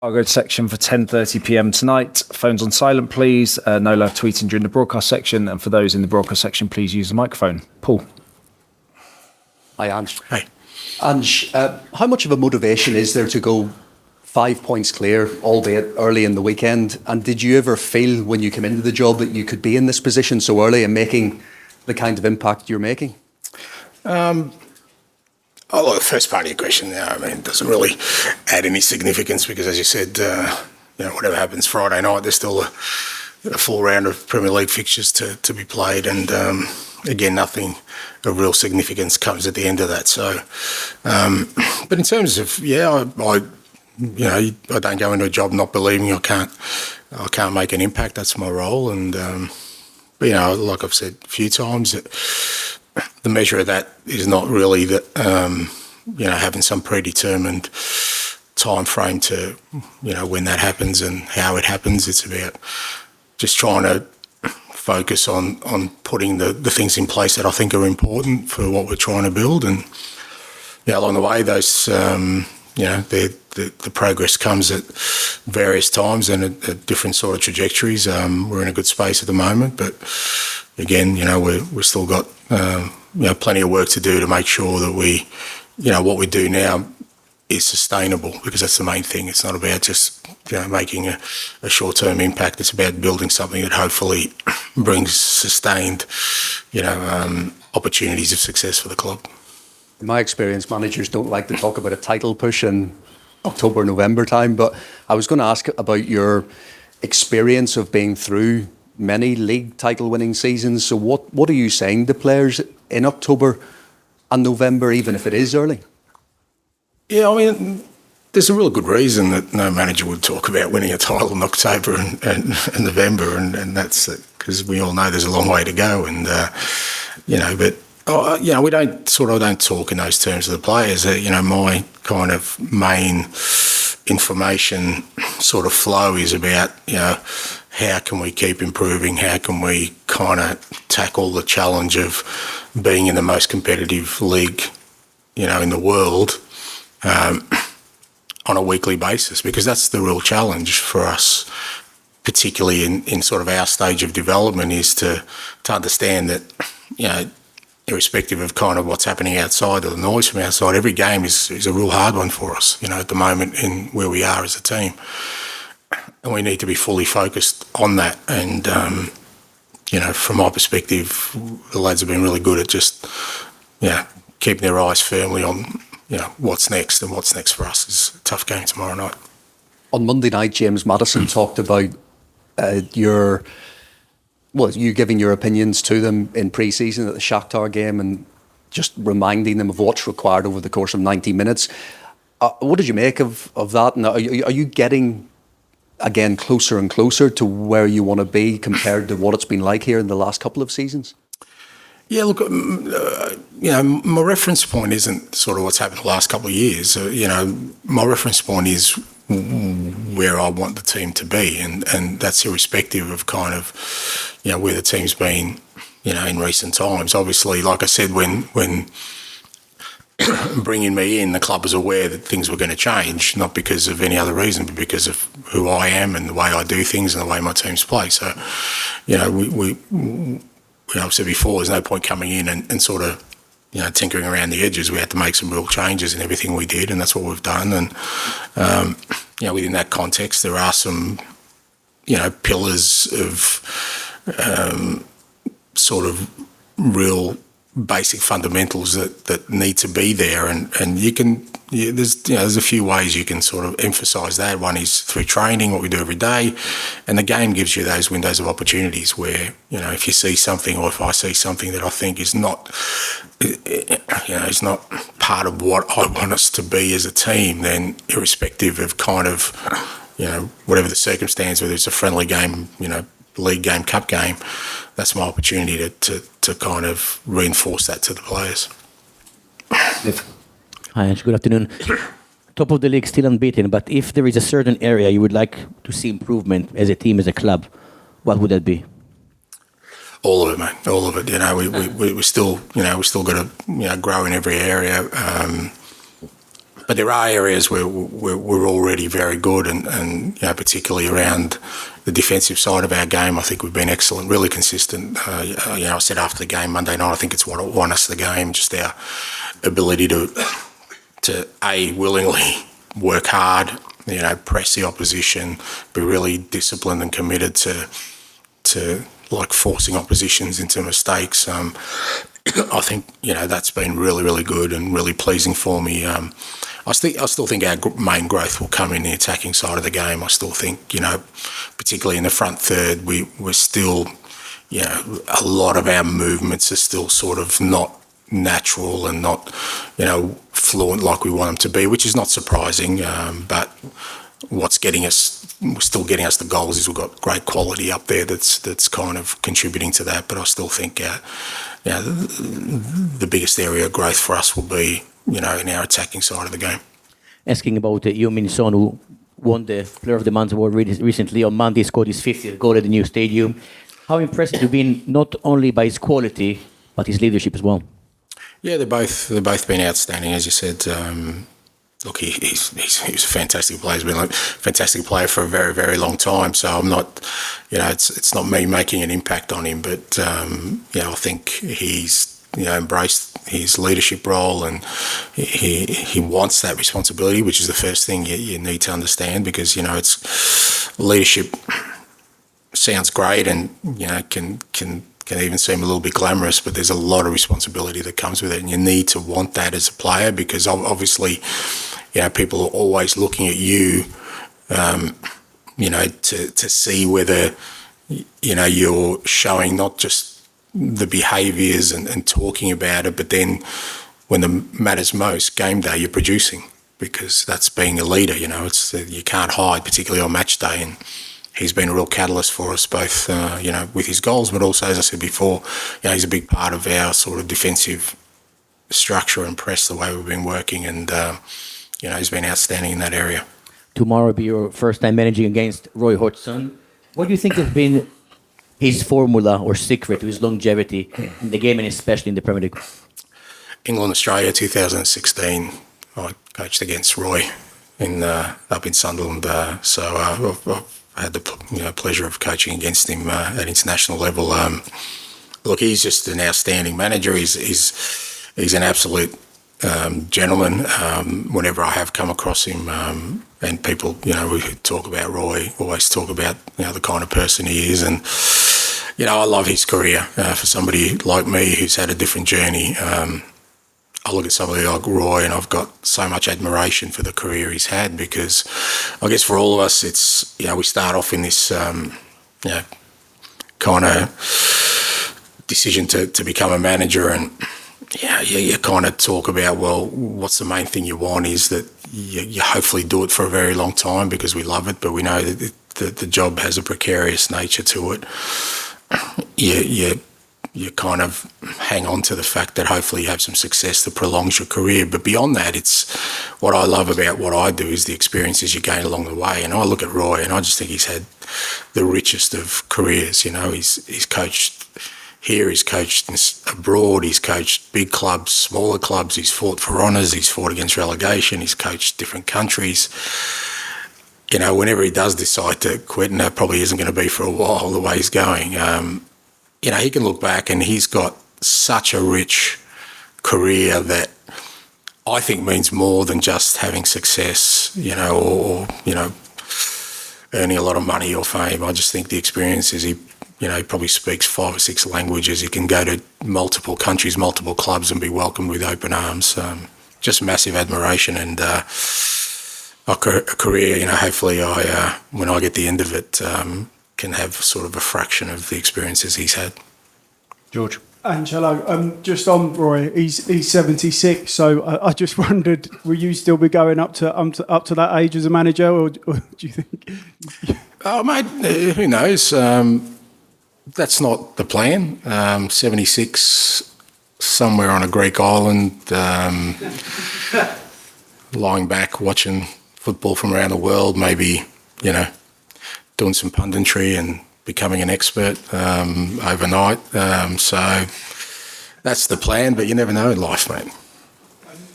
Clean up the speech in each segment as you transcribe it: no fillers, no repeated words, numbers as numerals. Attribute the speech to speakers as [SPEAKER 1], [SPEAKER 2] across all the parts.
[SPEAKER 1] Cargo section for 10:30pm tonight. Phones on silent, please. No live tweeting during the broadcast section. And for those in the broadcast section, please use the microphone. Paul.
[SPEAKER 2] Hi, Ange.
[SPEAKER 3] Hey.
[SPEAKER 2] Ange, how much of a motivation is there to go 5 points clear, albeit early in the weekend? And did you ever feel when you came into the job that you could be in this position so early and making the kind of impact you're making?
[SPEAKER 3] The first part of your question, it doesn't really add any significance because, as you said, whatever happens Friday night, there's still a full round of Premier League fixtures to be played, and again, nothing of real significance comes at the end of that. So, but in terms of I don't go into a job not believing I can't make an impact. That's my role, and but like I've said a few times, the measure of that is not really that having some predetermined time frame to when that happens and how it happens. It's about just trying to focus on putting the things in place that I think are important for what we're trying to build, and along the way those the progress comes at various times and at different sort of trajectories. We're in a good space at the moment, but again, we've still got plenty of work to do to make sure that we, what we do now is sustainable, because that's the main thing. It's not about just making a short-term impact. It's about building something that hopefully brings sustained opportunities of success for the club.
[SPEAKER 2] In my experience, managers don't like to talk about a title push in October, November time, but I was going to ask about your experience of being through many league title winning seasons. So what are you saying to players in October and November, even if it is early?
[SPEAKER 3] Yeah, there's a real good reason that no manager would talk about winning a title in October and November, and that's because we all know there's a long way to go, and we don't talk in those terms of the players. My kind of main information sort of flow is about how can we keep improving, how can we kind of tackle the challenge of being in the most competitive league in the world on a weekly basis, because that's the real challenge for us, particularly in sort of our stage of development, is to understand that irrespective of kind of what's happening outside or the noise from outside, every game is a real hard one for us, at the moment in where we are as a team. And we need to be fully focused on that. And, from my perspective, the lads have been really good at just, keeping their eyes firmly on, what's next. And what's next for us is a tough game tomorrow night.
[SPEAKER 2] On Monday night, James Maddison talked about you giving your opinions to them in pre-season at the Shakhtar game and just reminding them of what's required over the course of 90 minutes. What did you make of that? And are you getting, again, closer and closer to where you want to be compared to what it's been like here in the last couple of seasons?
[SPEAKER 3] Yeah, look, my reference point isn't sort of what's happened the last couple of years. My reference point is where I want the team to be, and that's irrespective of kind of, where the team's been, in recent times. Obviously, like I said, when bringing me in, the club was aware that things were going to change, not because of any other reason, but because of who I am and the way I do things and the way my teams play. So, I've said before, there's no point coming in and sort of, tinkering around the edges. We had to make some real changes in everything we did, and that's what we've done. And, within that context, there are some, pillars of sort of real basic fundamentals that need to be there. And you can, there's a few ways you can sort of emphasise that. One is through training, what we do every day, and the game gives you those windows of opportunities where, if you see something, or if I see something that I think is not, is not part of what I want us to be as a team, then irrespective of kind of, whatever the circumstance, whether it's a friendly game, league game, cup game, that's my opportunity to kind of reinforce that to the players.
[SPEAKER 4] Hi, Ange. Good afternoon. Top of the league, still unbeaten, but if there is a certain area you would like to see improvement as a team, as a club, what would that be?
[SPEAKER 3] All of it, mate. All of it. We're still, we're still got to, grow in every area. But there are areas where we're already very good, and particularly around the defensive side of our game. I think we've been excellent, really consistent. I said after the game Monday night, I think it's what won us the game, just our ability to willingly work hard, press the opposition, be really disciplined and committed to like forcing oppositions into mistakes. I think that's been really, really good and really pleasing for me. I still think our main growth will come in the attacking side of the game. I still think, particularly in the front third, we're still, a lot of our movements are still sort of not natural and not, fluent like we want them to be, which is not surprising. But what's still getting us the goals is we've got great quality up there that's kind of contributing to that. But I still think, the biggest area of growth for us will be, in our attacking side of the game.
[SPEAKER 4] Asking about Heung Min, who won the Player of the Month award recently. On Monday, scored his 50th goal at the new stadium. How impressive you've been, not only by his quality, but his leadership as well? Yeah,
[SPEAKER 3] they've both been outstanding, as you said. Look, he's a fantastic player. He's been a fantastic player for a very, very long time. So I'm not, it's not me making an impact on him, but I think he's embraced his leadership role, and he wants that responsibility, which is the first thing you need to understand, because it's leadership sounds great and can even seem a little bit glamorous, but there's a lot of responsibility that comes with it, and you need to want that as a player, because obviously, people are always looking at you, to see whether, you're showing not just the behaviours and talking about it, but then when it matters most, game day, you're producing, because that's being a leader. It's you can't hide, particularly on match day, and he's been a real catalyst for us, both, with his goals, but also, as I said before, he's a big part of our sort of defensive structure and press, the way we've been working, and, he's been outstanding in that area.
[SPEAKER 4] Tomorrow will be your first time managing against Roy Hodgson. What do you think has been his formula or secret to his longevity in the game, and especially in the Premier League?
[SPEAKER 3] England-Australia 2016, I coached against Roy up in Sunderland, so I had the pleasure of coaching against him at international level. Look, he's just an outstanding manager. He's an absolute gentleman. Whenever I have come across him, and people, we talk about Roy, always talk about the kind of person he is, and I love his career. For somebody like me who's had a different journey, I look at somebody like Roy and I've got so much admiration for the career he's had, because I guess for all of us, it's, we start off in this, kind of decision to become a manager, and you kind of talk about, well, what's the main thing you want is that you hopefully do it for a very long time because we love it, but we know that the job has a precarious nature to it. You kind of hang on to the fact that hopefully you have some success that prolongs your career. But beyond that, it's what I love about what I do is the experiences you gain along the way. And I look at Roy and I just think he's had the richest of careers. He's coached here, he's coached abroad, he's coached big clubs, smaller clubs, he's fought for honours, he's fought against relegation, he's coached different countries. Whenever he does decide to quit, and that probably isn't going to be for a while the way he's going, he can look back and he's got such a rich career that I think means more than just having success, or earning a lot of money or fame. I just think the experiences, he probably speaks 5 or 6 languages. He can go to multiple countries, multiple clubs and be welcomed with open arms. Just massive admiration, and a career, hopefully when I get the end of it, can have sort of a fraction of the experiences he's had.
[SPEAKER 1] George?
[SPEAKER 5] Angelo, just on Roy, he's 76, so I just wondered, will you still be going up to that age as a manager, or do you think?
[SPEAKER 3] Oh, mate, who knows? That's not the plan. 76, somewhere on a Greek island, lying back, watching football from around the world, maybe, doing some punditry and becoming an expert overnight. So that's the plan, but you never know in life, mate.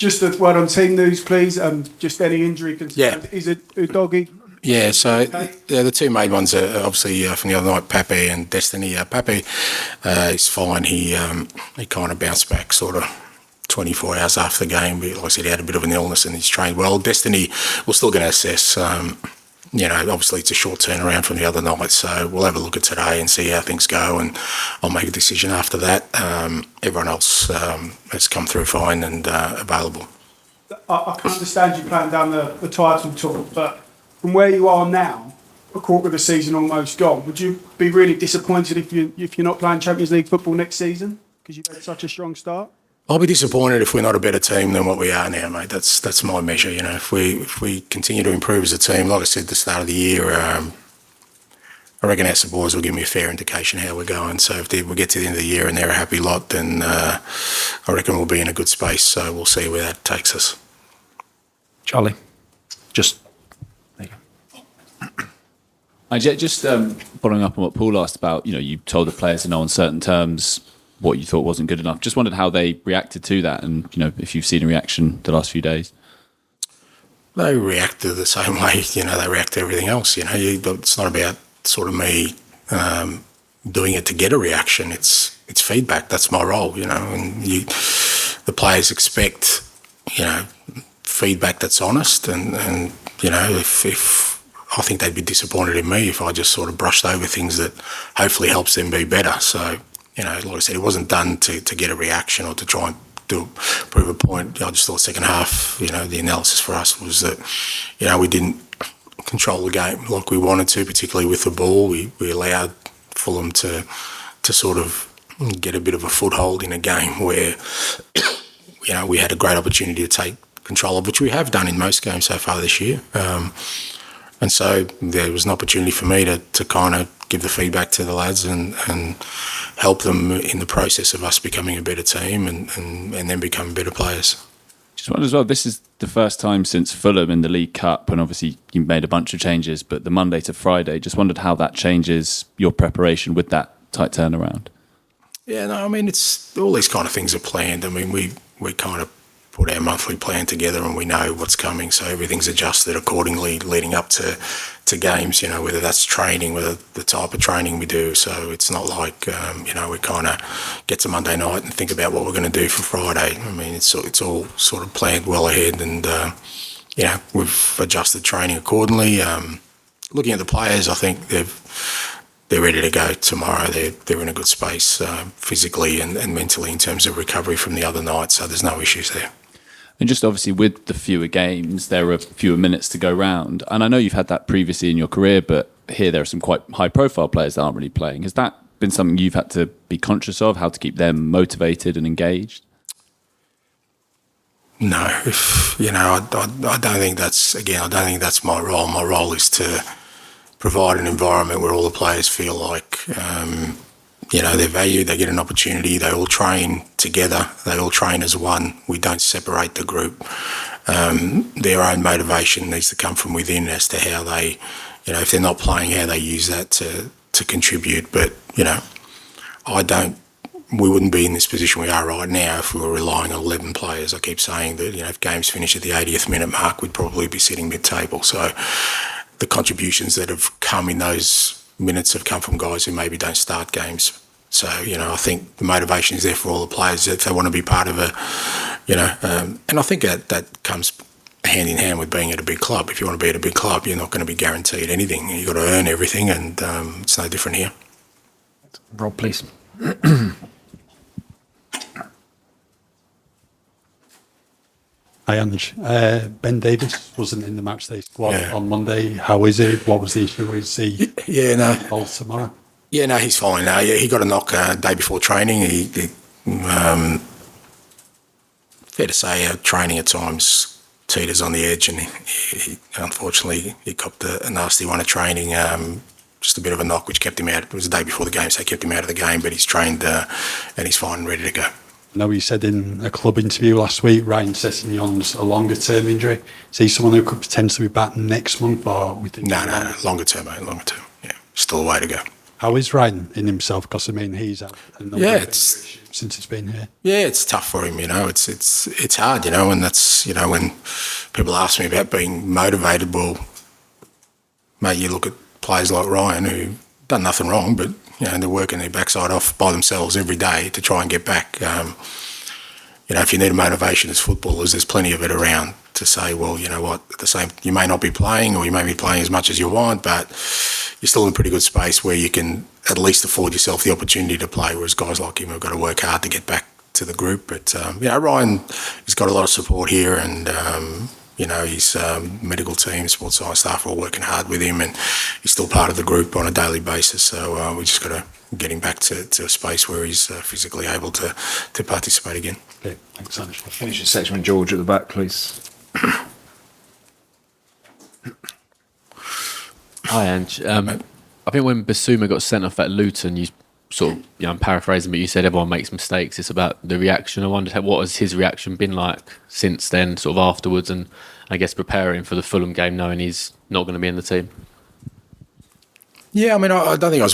[SPEAKER 5] just a word on team news, please. Just any injury concerns.
[SPEAKER 3] Yeah.
[SPEAKER 5] Is it Udogie?
[SPEAKER 3] Yeah, so the two main ones are obviously from the other night, Pape and Destiny. Pape is fine. He kind of bounced back sort of 24 hours after the game. But like I said, he had a bit of an illness and he's trained well. Destiny, we're still going to assess. Obviously it's a short turnaround from the other night, so we'll have a look at today and see how things go, and I'll make a decision after that. Everyone else has come through fine and available.
[SPEAKER 5] I can understand you playing down the title tour, but from where you are now, a quarter of the season almost gone, would you be really disappointed if you're not playing Champions League football next season because you've had such a strong start?
[SPEAKER 3] I'll be disappointed if we're not a better team than what we are now, mate. That's my measure. If we continue to improve as a team, like I said at the start of the year, I reckon our supporters will give me a fair indication how we're going. So if we get to the end of the year and they're a happy lot, then I reckon we'll be in a good space. So we'll see where that takes us.
[SPEAKER 1] Charlie, just there you go.
[SPEAKER 6] Just following up on what Paul asked about, you told the players in no uncertain terms what you thought wasn't good enough. Just wondered how they reacted to that, and if you've seen a reaction the last few days.
[SPEAKER 3] They reacted the same way, they react to everything else. It's not about sort of me doing it to get a reaction. It's feedback. That's my role, and the players expect, feedback that's honest, and if I think they'd be disappointed in me if I just sort of brushed over things that hopefully helps them be better. So, like I said, it wasn't done to get a reaction or to try and prove a point. I just thought second half, the analysis for us was that, we didn't control the game like we wanted to, particularly with the ball. We allowed Fulham to sort of get a bit of a foothold in a game where, we had a great opportunity to take control of, which we have done in most games so far this year. And so there was an opportunity for me to kind of give the feedback to the lads and help them in the process of us becoming a better team and then becoming better players.
[SPEAKER 6] Just wondered as well, this is the first time since Fulham in the League Cup, and obviously you made a bunch of changes, but the Monday to Friday, just wondered how that changes your preparation with that tight turnaround.
[SPEAKER 3] Yeah, no, I mean, it's all these kind of things are planned. I mean, we kind of put our monthly plan together and we know what's coming, so everything's adjusted accordingly leading up to games, whether that's training, whether the type of training we do. So it's not like, we kind of get to Monday night and think about what we're going to do for Friday. I mean, it's all sort of planned well ahead, and, we've adjusted training accordingly. Looking at the players, I think they're ready to go tomorrow. They're in a good space physically and mentally in terms of recovery from the other night, so there's no issues there.
[SPEAKER 6] And just obviously with the fewer games, there are fewer minutes to go round. And I know you've had that previously in your career, but here there are some quite high-profile players that aren't really playing. Has that been something you've had to be conscious of, how to keep them motivated and engaged?
[SPEAKER 3] No, I don't think that's my role. My role is to provide an environment where all the players feel like, they're valued, they get an opportunity, they all train together, they all train as one. We don't separate the group. Their own motivation needs to come from within as to how they, if they're not playing, how they use that to contribute. But, we wouldn't be in this position we are right now if we were relying on 11 players. I keep saying that, if games finish at the 80th minute mark, we'd probably be sitting mid-table. So the contributions that have come in those minutes have come from guys who maybe don't start games. So, I think the motivation is there for all the players if they want to be part of and I think that comes hand in hand with being at a big club. If you want to be at a big club, you're not going to be guaranteed anything. You've got to earn everything, and it's no different here.
[SPEAKER 1] Rob, please.
[SPEAKER 7] Hi, Ange. Ben Davies wasn't in the matchday squad on Monday. How is he? What was the issue? Is he involved tomorrow?
[SPEAKER 3] Yeah, no, he's fine. He got a knock day before training. He fair to say, training at times teeters on the edge, and he unfortunately he copped a nasty one at training. Just a bit of a knock, which kept him out. It was the day before the game, so it kept him out of the game. But he's trained and he's fine and ready to go.
[SPEAKER 7] I know you said in a club interview last week, Ryan Sessegnon's a longer-term injury. Is he someone who could potentially be back next month, or we think?
[SPEAKER 3] No, longer term, mate, longer term. Yeah, still a way to go.
[SPEAKER 7] How is Ryan in himself? Because I mean, he's had a number of injuries since he's been here.
[SPEAKER 3] Yeah, it's tough for him. It's hard. And that's when people ask me about being motivated. Well, mate, you look at players like Ryan who done nothing wrong, but they're working their backside off by themselves every day to try and get back. If you need a motivation as footballers, there's plenty of it around to say, well, you know what, you may not be playing or you may be playing as much as you want, but you're still in a pretty good space where you can at least afford yourself the opportunity to play, whereas guys like him have got to work hard to get back to the group. But, Ryan has got a lot of support here and, his medical team, sports science staff are all working hard with him and he's still part of the group on a daily basis. So we just got to get him back to a space where he's physically able to participate again.
[SPEAKER 7] Okay, thanks, Ange.
[SPEAKER 1] Finish your section with George at the back, please.
[SPEAKER 8] Hi, Ange. I think when Bissouma got sent off at Luton, you sort of, I'm paraphrasing, but you said everyone makes mistakes. It's about the reaction. I wondered what has his reaction been like since then, sort of afterwards, and I guess preparing for the Fulham game, knowing he's not going to be in the team.
[SPEAKER 3] Yeah, I mean, I don't think I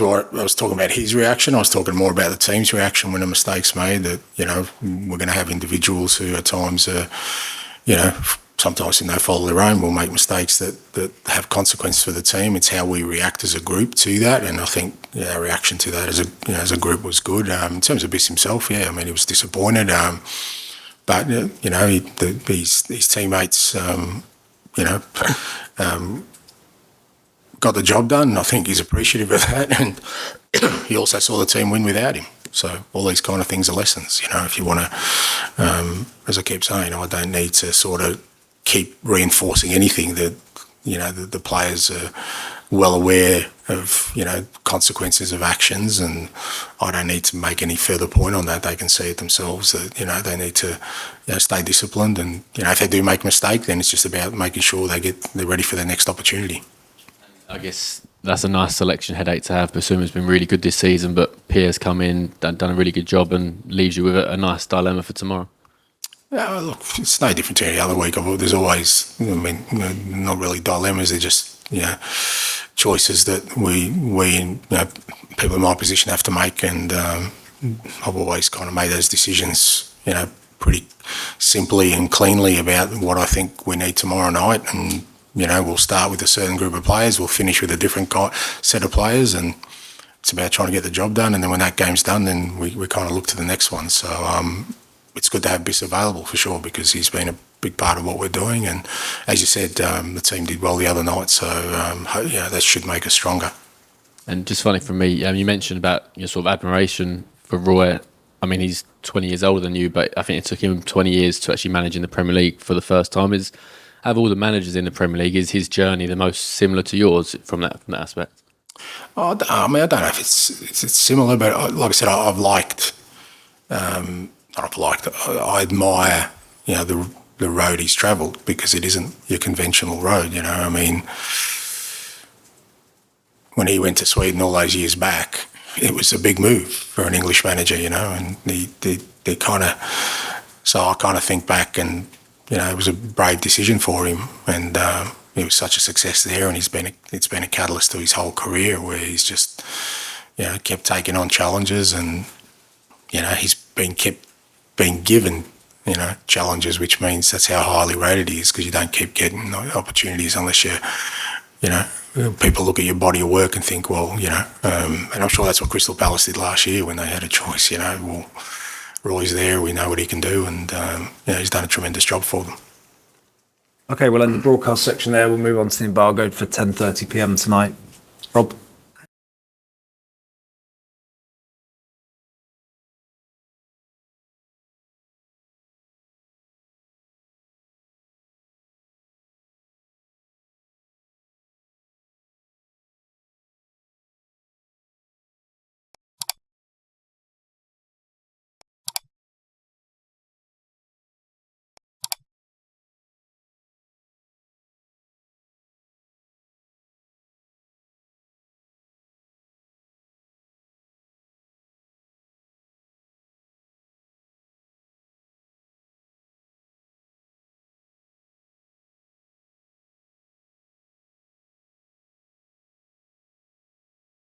[SPEAKER 3] was talking about his reaction. I was talking more about the team's reaction when a mistake's made. That we're going to have individuals who at times, sometimes in no fault of their own, will make mistakes that have consequences for the team. It's how we react as a group to that, and I think our reaction to that as a group was good. In terms of Biss himself, I mean, he was disappointed, but his teammates, got the job done, and I think he's appreciative of that. And he also saw the team win without him. So all these kind of things are lessons. If you want to, as I keep saying, I don't need to sort of keep reinforcing anything that, the players are well aware of, consequences of actions, and I don't need to make any further point on that. They can see it themselves that, they need to stay disciplined, and, if they do make a mistake, then it's just about making sure they're ready for their next opportunity.
[SPEAKER 8] I guess that's a nice selection headache to have. Bissouma's been really good this season, but Pierre's come in, done a really good job, and leaves you with a nice dilemma for tomorrow.
[SPEAKER 3] Yeah, look, it's no different to any other week. There's always, not really dilemmas. They're just, choices that we people in my position have to make, and I've always kind of made those decisions, pretty simply and cleanly about what I think we need tomorrow night, and we'll start with a certain group of players, we'll finish with a different set of players, and it's about trying to get the job done. And then when that game's done, then we kind of look to the next one. So it's good to have Biss available for sure, because he's been a big part of what we're doing. And as you said, the team did well the other night, so that should make us stronger.
[SPEAKER 8] And just funny for me, you mentioned about your sort of admiration for Roy. I mean, he's 20 years older than you, but I think it took him 20 years to actually manage in the Premier League for the first time. Have all the managers in the Premier League, is his journey the most similar to yours from that aspect?
[SPEAKER 3] I don't know if it's similar, but like I said, I admire the road he's travelled, because it isn't your conventional road. I mean, when he went to Sweden all those years back, it was a big move for an English manager, and they kind of. So I kind of think back and. It was a brave decision for him, and it was such a success there, and it's been a catalyst to his whole career, where he's just kept taking on challenges, and he's kept being given challenges, which means that's how highly rated he is, because you don't keep getting opportunities unless people look at your body of work and think, well, and I'm sure that's what Crystal Palace did last year when they had a choice. Roy's there, we know what he can do, and he's done a tremendous job for them.
[SPEAKER 1] Okay, we'll end the broadcast section there. We'll move on to the embargoed for 10:30 p.m. tonight. Rob?